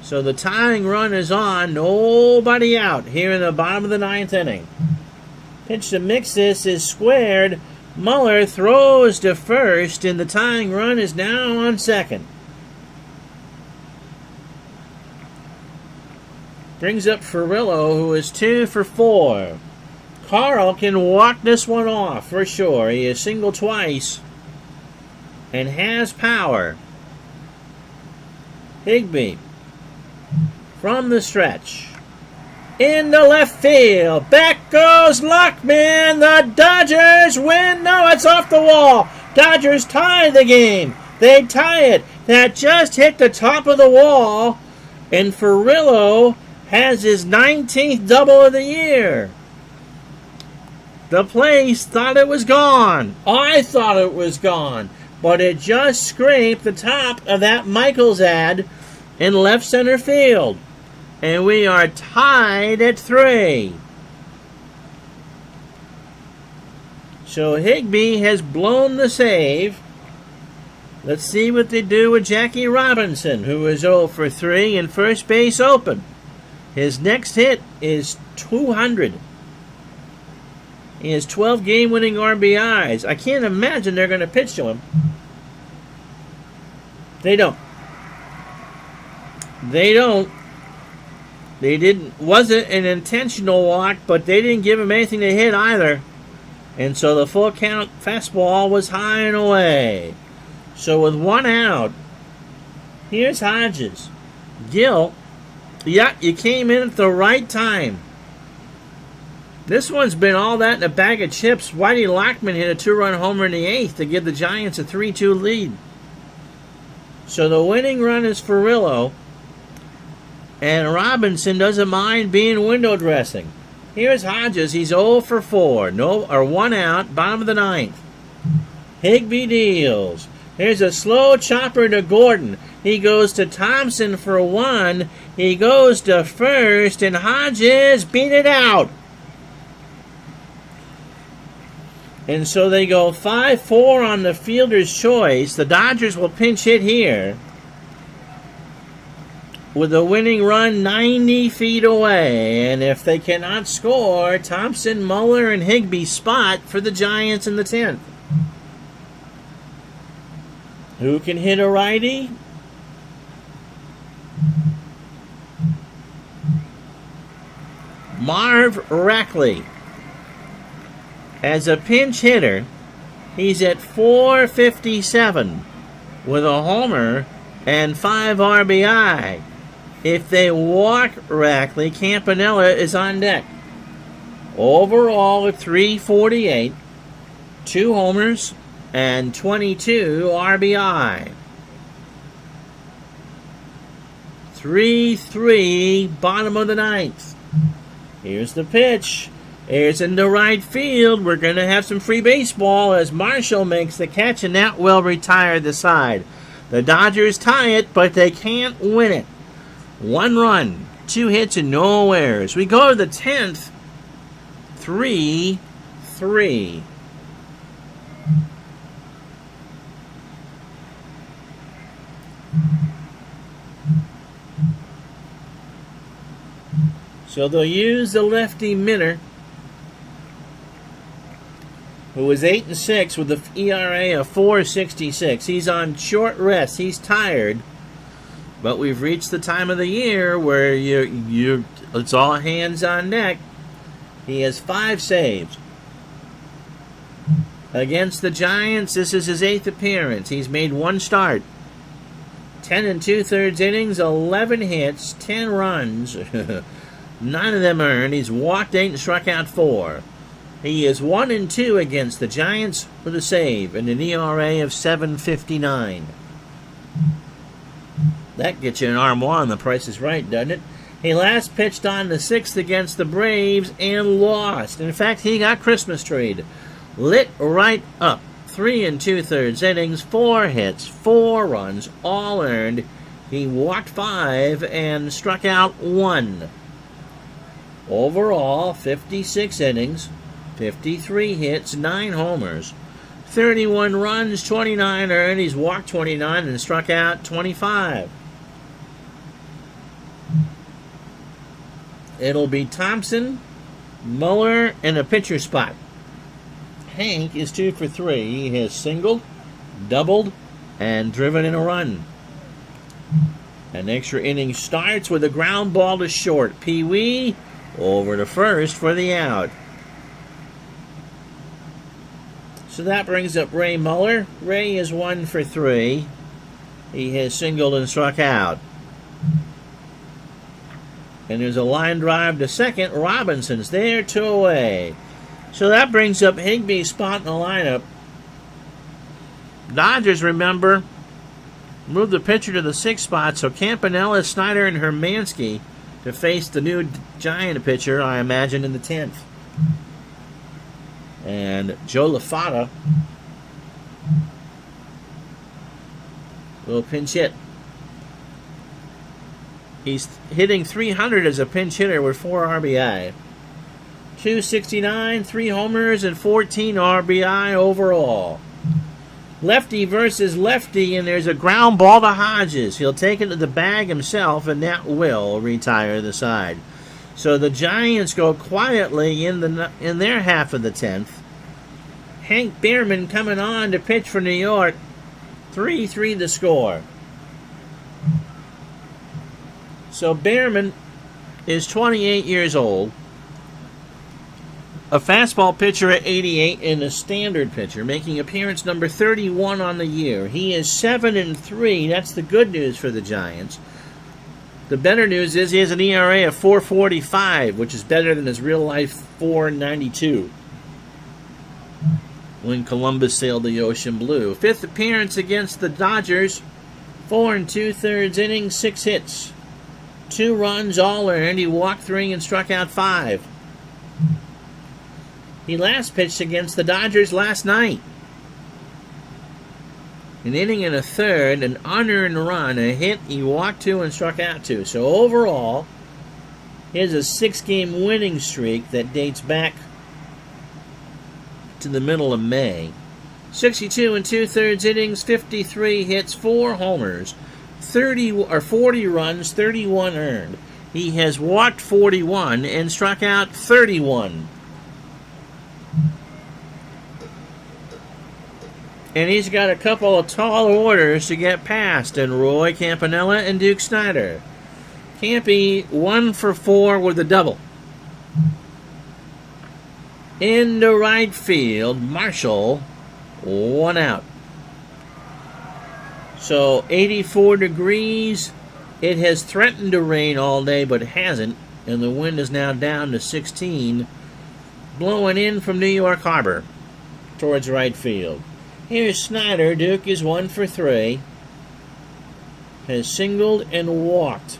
So the tying run is on. Nobody out here in the bottom of the 9th inning. Pitch to Mixis is squared. Muller throws to first, and the tying run is now on second. Brings up Furillo, who is 2 for 4. Carl can walk this one off for sure. He has singled twice and has power. Higbee from the stretch. Into left field. Back goes Lockman. The Dodgers win. No, it's off the wall. Dodgers tie the game. They tie it. That just hit the top of the wall. And Furillo has his 19th double of the year. The place thought it was gone. I thought it was gone. But it just scraped the top of that Michaels ad in left center field. And we are tied at 3. So Higbee has blown the save. Let's see what they do with Jackie Robinson, who is 0 for 3 and first base open. His next hit is 200. He has 12 game-winning RBIs. I can't imagine they're going to pitch to him. They don't. They didn't. Wasn't an intentional walk, but they didn't give him anything to hit either. And so the full count fastball was high and away. So with 1 out, here's Hodges. Gil, yeah, you came in at the right time. This one's been all that in a bag of chips. Whitey Lockman hit a 2-run homer in the 8th to give the Giants a 3-2 lead. So the winning run is Furillo. And Robinson doesn't mind being window dressing. Here's Hodges. He's 0 for 4. 1 out. Bottom of the 9th. Higbee deals. Here's a slow chopper to Gordon. He goes to Thompson for 1. He goes to first. And Hodges beat it out. And so they go 5-4 on the fielder's choice. The Dodgers will pinch hit here, with a winning run 90 feet away. And if they cannot score, Thompson, Muller, and Higbee spot for the Giants in the 10th. Who can hit a righty? Marv Rackley. As a pinch hitter, he's at .457 with a homer and 5 RBI. If they walk Rackley, Campanella is on deck. Overall at .348, 2 homers and 22 RBI. 3-3, bottom of the 9th. Here's the pitch. It's into right field. We're going to have some free baseball as Marshall makes the catch, and that will retire the side. The Dodgers tie it, but they can't win it. 1 run, 2 hits, and no errors. We go to the 10th, 3-3. So they'll use the lefty Minner, who is 8-6 with an ERA of 4.66. He's on short rest. He's tired. But we've reached the time of the year where it's all hands on deck. He has 5 saves. Against the Giants, this is his 8th appearance. He's made 1 start. 10 2/3 innings, 11 hits, 10 runs. None of them earned. He's walked 8 and struck out 4. He is 1-2 against the Giants with a save and an ERA of 7.59. That gets you an armoire on The Price is Right, doesn't it? He last pitched on the 6th against the Braves and lost. In fact, he got Christmas treed. Lit right up. 3 2/3 innings, 4 hits, 4 runs, all earned. He walked 5 and struck out 1. Overall, 56 innings, 53 hits, 9 homers, 31 runs, 29 earned. He's walked 29 and struck out 25. It'll be Thompson, Muller, and a pitcher spot. Hank is 2 for 3. He has singled, doubled, and driven in a run. An extra inning starts with a ground ball to short. Pee Wee over to first for the out. So that brings up Ray Muller. Ray is 1 for 3. He has singled and struck out. And there's a line drive to second. Robinson's there, 2 away. So that brings up Higbee's spot in the lineup. Dodgers, remember, moved the pitcher to the 6th spot, so Campanella, Snyder, and Hermansky to face the new Giant pitcher, I imagine, in the 10th. And Joe LaFata will pinch hit. He's hitting .300 as a pinch hitter with 4 RBI. 269, 3 homers, and 14 RBI overall. Lefty versus lefty, and there's a ground ball to Hodges. He'll take it to the bag himself, and that will retire the side. So the Giants go quietly in their half of the 10th. Hank Bierman coming on to pitch for New York. 3-3 the score. So Bierman is 28 years old. A fastball pitcher at 88 and a standard pitcher, making appearance number 31 on the year. He is 7-3. That's the good news for the Giants. The better news is he has an ERA of 4.45, which is better than his real-life 4.92 when Columbus sailed the ocean blue. 5th appearance against the Dodgers. 4 2/3 innings, 6 hits, 2 runs, all earned. He walked 3 and struck out 5. He last pitched against the Dodgers last night. An inning and a third, an unearned run, a hit, he walked 2 and struck out 2. So overall, here's a 6-game winning streak that dates back to the middle of May. 62 2/3 innings, 53 hits, 4 homers, 40 runs, 31 earned. He has walked 41 and struck out 31. And he's got a couple of tall orders to get past, and Roy Campanella and Duke Snyder. Campy 1 for 4 with a double. Into right field, Marshall, 1 out. So 84 degrees. It has threatened to rain all day, but hasn't, and the wind is now down to 16, blowing in from New York Harbor towards right field. Here's Snyder. Duke is 1 for 3. Has singled and walked.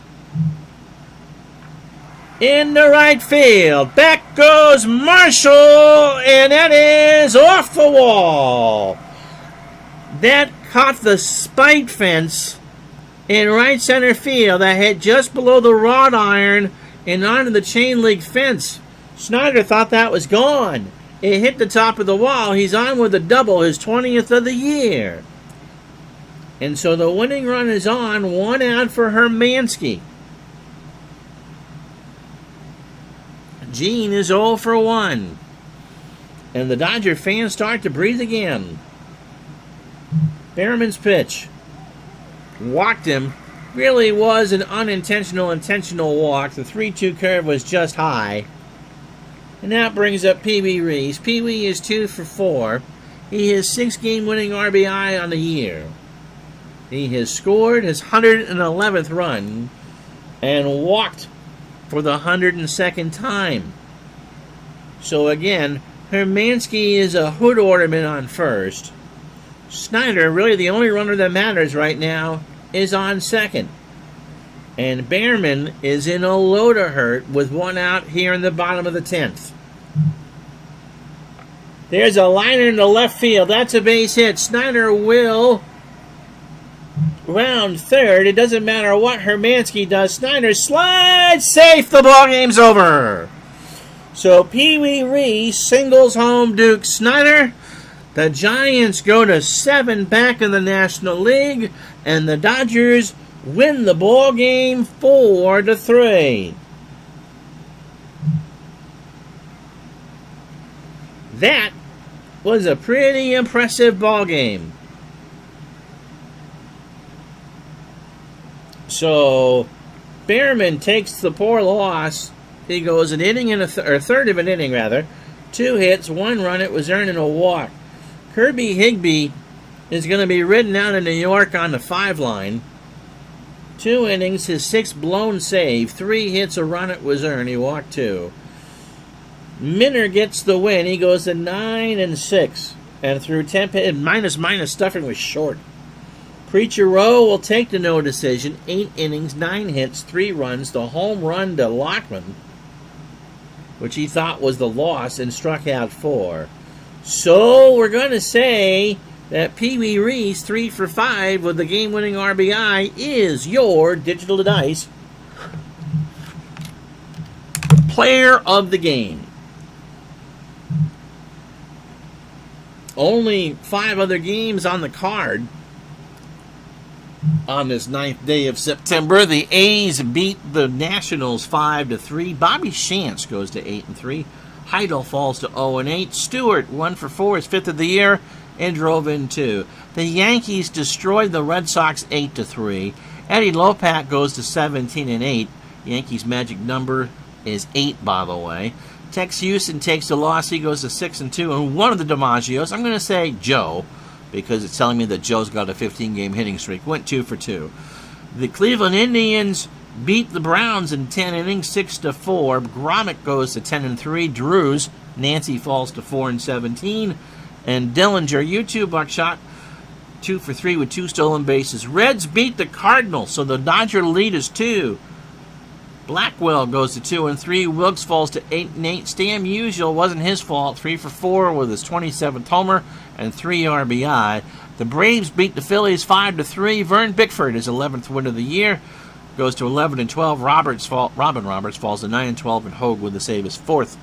in the right field. Back goes Marshall, and that is off the wall. That caught the spike fence in right center field. That hit just below the wrought iron and onto the chain link fence. Snyder thought that was gone. It hit the top of the wall. He's on with a double, his 20th of the year. And so the winning run is on, 1 out for Hermansky. Gene is 0 for 1. And the Dodger fans start to breathe again. Behrman's pitch. Walked him. Really was an intentional walk. The 3-2 curve was just high. And that brings up Pee Wee Reese. Pee Wee is 2 for 4. He has 6 game-winning RBI on the year. He has scored his 111th run and walked for the 102nd time. So again, Hermansky is a hood ornament on first. Snyder, really the only runner that matters right now, is on second. And Behrman is in a load of hurt with 1 out here in the bottom of the 10th. There's a liner in the left field. That's a base hit. Snyder will round third. It doesn't matter what Hermansky does. Snyder slides safe. The ball game's over. So Pee Wee Reese singles home Duke Snyder. The Giants go to 7 back in the National League, and the Dodgers win the ball game 4-3. That was a pretty impressive ball game. So Behrman takes the poor loss. He goes an inning and a third of an inning rather. 2 hits, 1 run. It was earned in a walk. Kirby Higbee is going to be ridden out in New York on the 5 line. 2 innings, his 6th blown save, 3 hits, a run. It was earned. He walked 2. Minner gets the win. He goes to 9-6, and through 10 minus Stuffing was short. Preacher Rowe will take the no decision. 8 innings, 9 hits, 3 runs. The home run to Lockman, which he thought was the loss, and struck out 4. So we're going to say that Pee Wee Reese, 3 for 5 with the game-winning RBI, is your Digital to Dice player of the game. Only 5 other games on the card on this 9th day of September. The A's beat the Nationals 5-3. Bobby Shantz goes to 8-3. Heidel falls to 0-8. Stewart, 1 for 4, his 5th of the year, and drove in 2. The Yankees destroyed the Red Sox 8-3. Eddie Lopak goes to 17-8. Yankees' magic number is 8, by the way. Tex Houston takes the loss. He goes to 6-2. And one of the DiMaggios, I'm going to say Joe, because it's telling me that Joe's got a 15-game hitting streak, went 2 for 2. The Cleveland Indians beat the Browns in 10 innings, 6-4. Gromit goes to 10-3. Drews, Nancy falls to 4-17. And Dillinger, U2 Buckshot, 2 for 3 with 2 stolen bases. Reds beat the Cardinals, so the Dodger lead is 2. Blackwell goes to 2-3. Wilkes falls to 8-8. Stan Musial, wasn't his fault, 3 for 4 with his 27th homer and 3 RBI. The Braves beat the Phillies 5-3. Vern Bickford, his 11th win of the year, goes to 11-12. Robin Roberts falls to 9-12, and Hogue with the save his 4th.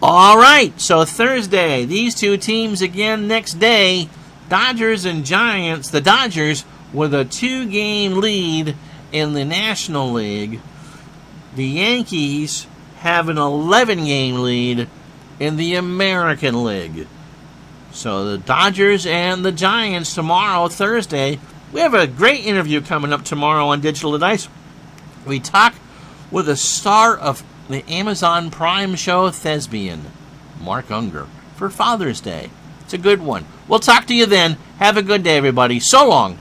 All right, so Thursday, these 2 teams again next day. Dodgers and Giants. The Dodgers with a 2-game lead in the National League. The Yankees have an 11-game lead in the American League. So the Dodgers and the Giants tomorrow, Thursday. We have a great interview coming up tomorrow on Digital to Dice. We talk with a star of the Amazon Prime show Thespian, Mark Unger, for Father's Day. It's a good one. We'll talk to you then. Have a good day, everybody. So long.